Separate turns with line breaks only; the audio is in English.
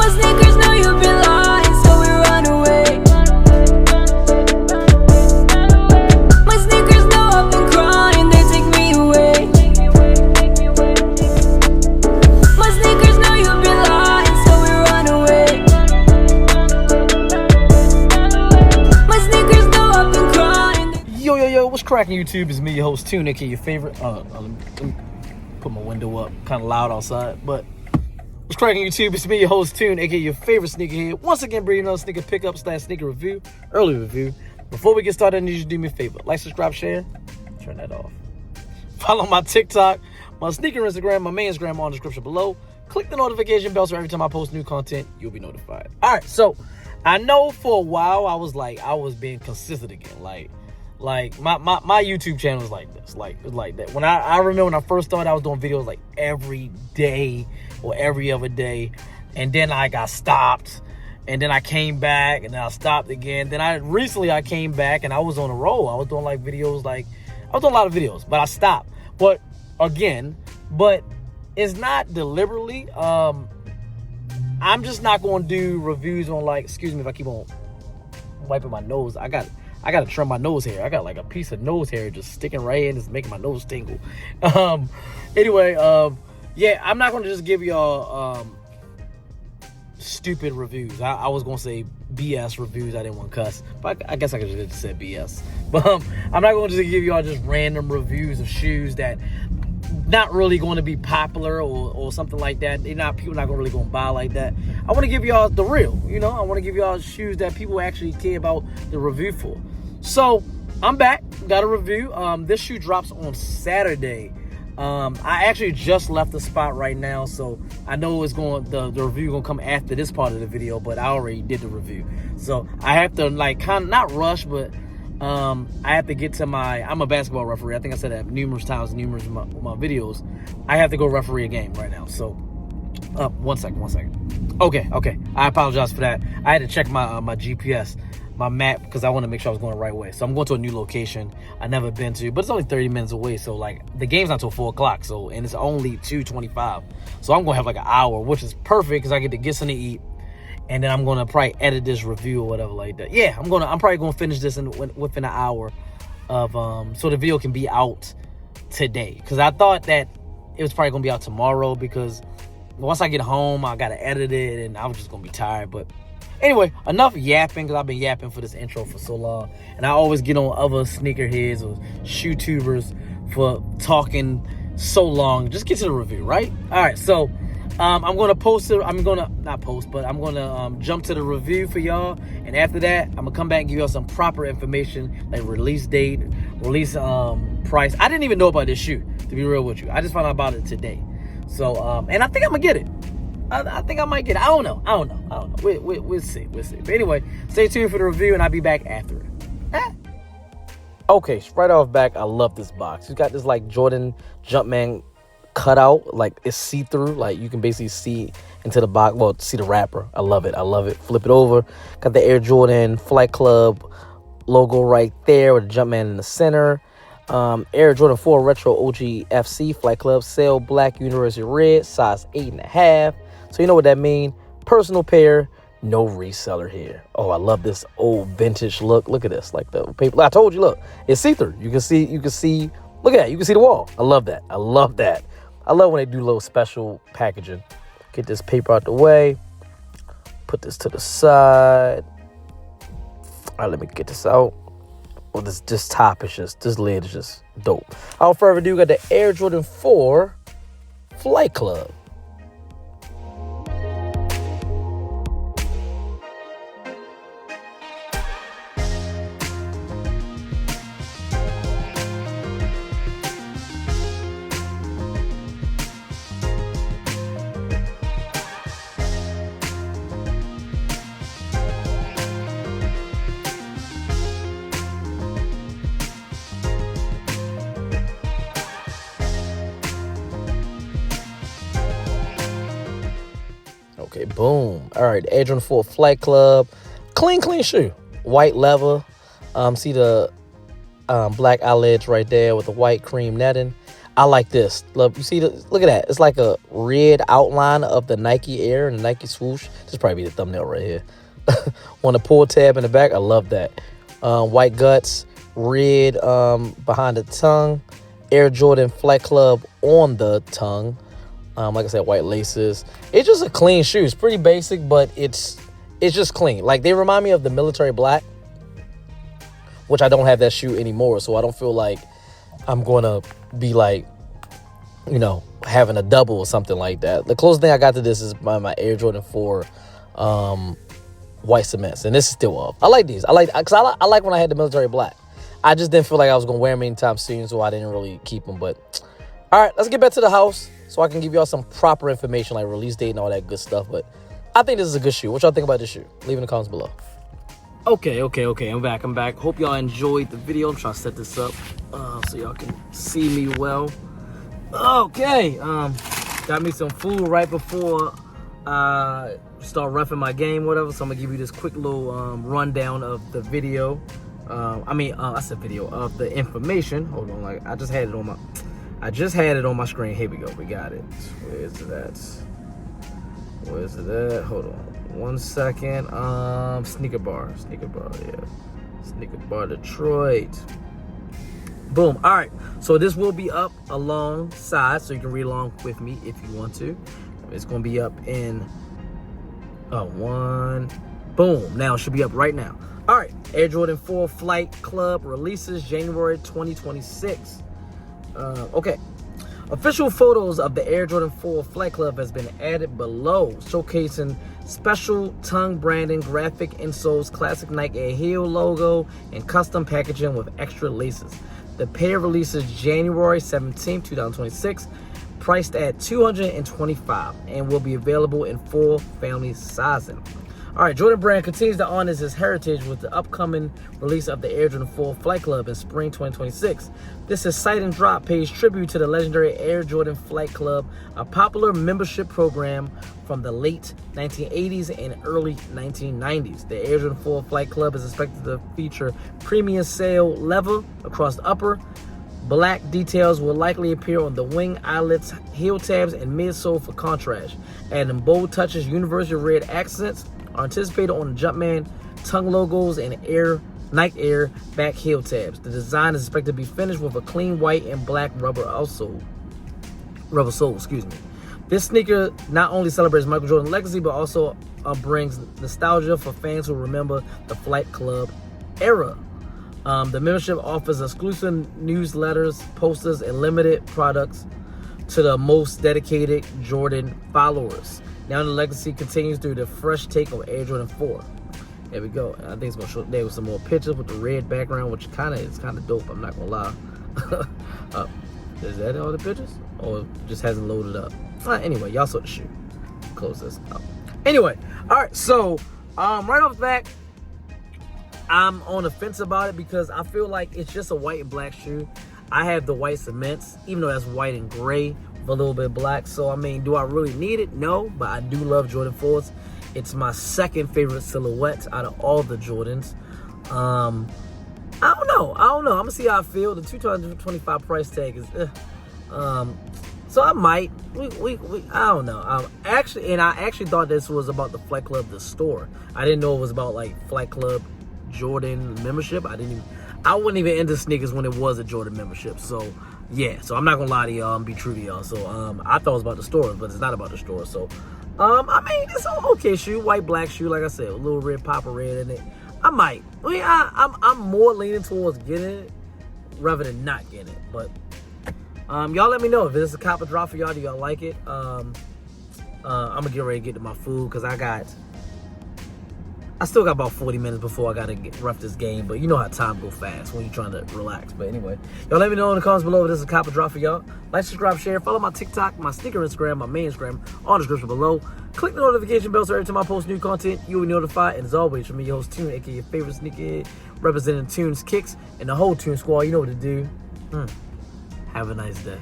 My sneakers know you've been lying, so we run away. My sneakers know I've been crying, they take me away. My sneakers know you've been lying, so we run away. My sneakers know I've been crying.
Yo, what's cracking, YouTube? It's me, your host, Toon, aka your favorite. Let me put my window up, kind of loud outside, but what's cracking, YouTube? It's me, your host, Toon, aka your favorite sneakerhead. Once again, bringing on sneaker pickup / sneaker review, early review. Before we get started, I need you to do me a favor. Like, subscribe, share. Turn that off. Follow my TikTok, my sneaker Instagram, my main Instagram on the description below. Click the notification bell so every time I post new content, you'll be notified. All right, so I know for a while I was being consistent again. Like my YouTube channel is like this, like that. When I remember when I first started, I was doing videos like every day or every other day, and then I got stopped, and then I came back, and then I stopped again. Then I came back, and I was on a roll. I was doing like videos, I was doing a lot of videos, but I stopped. But it's not deliberately. I'm just not going to do reviews on excuse me if I keep on wiping my nose. I got to trim my nose hair. I got like a piece of nose hair just sticking right in. It's making my nose tingle. Yeah, I'm not going to just give y'all stupid reviews. I was going to say BS reviews. I didn't want to cuss. But I guess I could have just said BS. But I'm not going to just give y'all just random reviews of shoes that not really going to be popular or something like that. People not really going to buy like that. I want to give y'all the real, I want to give y'all shoes that people actually care about the review for. So I'm back, got a review. This shoe drops on Saturday. I actually just left the spot right now, so I know it's the review gonna come after this part of the video, but I already did the review. So I have to kind of not rush, but I have to get to I'm a basketball referee. I think I said that numerous times in numerous of my videos. I have to go referee a game right now. So, one second. Okay. I apologize for that. I had to check my GPS, my map, because I want to make sure I was going the right way. So I'm going to a new location I never been to, but it's only 30 minutes away. So the game's not till 4 o'clock. And it's only 2:25. So I'm gonna have an hour, which is perfect because I get to get something to eat. And then I'm gonna probably edit this review or whatever like that. Yeah, I'm probably gonna finish this within an hour of so the video can be out today. Because I thought that it was probably gonna be out tomorrow because once I get home I gotta edit it and I'm just gonna be tired. But anyway, enough yapping because I've been yapping for this intro for so long, and I always get on other sneakerheads or Shoetubers for talking so long. Just get to the review, right? All right, so. I'm gonna post it. I'm gonna jump to the review for y'all, and after that, I'm gonna come back and give y'all some proper information like release date, release price. I didn't even know about this shoe, to be real with you. I just found out about it today. So and I think I'm gonna get it. I think I might get it. I don't know. We'll see. But anyway, stay tuned for the review, and I'll be back after it. Okay, right off back, I love this box. You got this Jordan Jumpman cutout, it's see-through, you can basically see into the box, see the wrapper. I love it. Flip it over, got the Air Jordan Flight Club logo right there with the Jumpman in the center. Air Jordan 4 Retro OG FC Flight Club Sail Black University Red, size 8.5. So you know what that means. Personal pair, no reseller here. Oh, I love this old vintage look. Look at this, the paper. I told you, look, it's see-through. You can see, look at that. You can see the wall. I love that. I love when they do little special packaging. Get this paper out the way. Put this to the side. All right, let me get this out. Well, this top is this lid is just dope. Without further ado, got the Air Jordan 4 Flight Club. Okay, boom. All right, Air Jordan 4 Flight Club. Clean shoe. White leather. See the black eyelids right there with the white cream netting. I like this. Look, you see, look at that. It's like a red outline of the Nike Air and the Nike swoosh. This probably be the thumbnail right here. On the pull tab in the back, I love that. White guts, red behind the tongue, Air Jordan Flight Club on the tongue. Like I said, white laces. It's just a clean shoe. It's pretty basic, but it's just clean. Like, they remind me of the military black, which I don't have that shoe anymore, so I don't feel like I'm going to be like, you know, having a double or something like that. The closest thing I got to this is my Air Jordan 4 white cements, and this is still up. I like these. I like when I had the military black. I just didn't feel like I was going to wear them anytime soon, so I didn't really keep them. But all right, let's get back to the house so I can give y'all some proper information like release date and all that good stuff. But I think this is a good shoe. What y'all think about this shoe? Leave in the comments below. Okay. I'm back. Hope y'all enjoyed the video. I'm trying to set this up so y'all can see me well. Okay, got me some food right before I start roughing my game, whatever. So I'm gonna give you this quick little rundown of the video. I said video of the information. Hold on, like I just had it on my screen. Here we go. We got it. Where's it at? Hold on. 1 second. Sneaker bar, yeah. Sneaker bar Detroit. Boom. All right. So this will be up alongside, so you can read along with me if you want to. It's going to be up in one. Boom. Now it should be up right now. All right. Air Jordan 4 Flight Club releases January 2026. Okay. Official photos of the Air Jordan 4 Flight Club has been added below, showcasing special tongue branding, graphic insoles, classic Nike Air heel logo, and custom packaging with extra laces. The pair releases January 17, 2026, priced at $225, and will be available in full family sizing. All right, Jordan Brand continues to honor his heritage with the upcoming release of the Air Jordan 4 Flight Club in spring 2026. This exciting drop pays tribute to the legendary Air Jordan Flight Club, a popular membership program from the late 1980s and early 1990s. The Air Jordan 4 Flight Club is expected to feature premium sail leather across the upper. Black details will likely appear on the wing eyelets, heel tabs, and midsole for contrast. Adding bold touches, universal red accents are anticipated on the Jumpman tongue logos and Nike Air back heel tabs. The design is expected to be finished with a clean white and black rubber sole. This sneaker not only celebrates Michael Jordan's legacy, but also brings nostalgia for fans who remember the Flight Club era. The membership offers exclusive newsletters, posters, and limited products to the most dedicated Jordan followers. Now the legacy continues through the fresh take of Air Jordan 4. There we go. I think it's gonna show there with some more pictures with the red background, which is kind of dope. I'm not gonna lie. Is that all the pictures, or it just hasn't loaded up? Anyway, y'all saw the shoe. Close this up. Anyway, all right. So right off the bat, I'm on the fence about it because I feel like it's just a white and black shoe. I have the white cements, even though that's white and gray with a little bit of black. So, I mean, do I really need it? No, but I do love Jordan 4s. It's my second favorite silhouette out of all the Jordans. I don't know. I'm going to see how I feel. The $225 price tag is, so I might. I don't know. I actually thought this was about the Flight Club, the store. I didn't know it was about, like, Flight Club Jordan membership. I wasn't even into sneakers when it was a Jordan membership. So yeah, so I'm not gonna lie to y'all and be true to y'all. So I thought it was about the store, but it's not about the store. So I mean, it's an okay shoe, white black shoe, like I said, a little red pop of red in it. I'm more leaning towards getting it rather than not getting it. But y'all let me know if this is a copper drop for y'all. Do y'all like it? I'm gonna get ready to get to my food because I still got about 40 minutes before I gotta rough this game, but you know how time go fast when you're trying to relax. But anyway, y'all let me know in the comments below if this is a copper drop for y'all. Like, subscribe, share, follow my TikTok, my sneaker Instagram, my main Instagram, all the description below. Click the notification bell so every time I post new content, you'll be notified. And as always, from me, your host Tune, aka your favorite sneakerhead, representing Tune's Kicks and the whole Tune Squad. You know what to do. Have a nice day.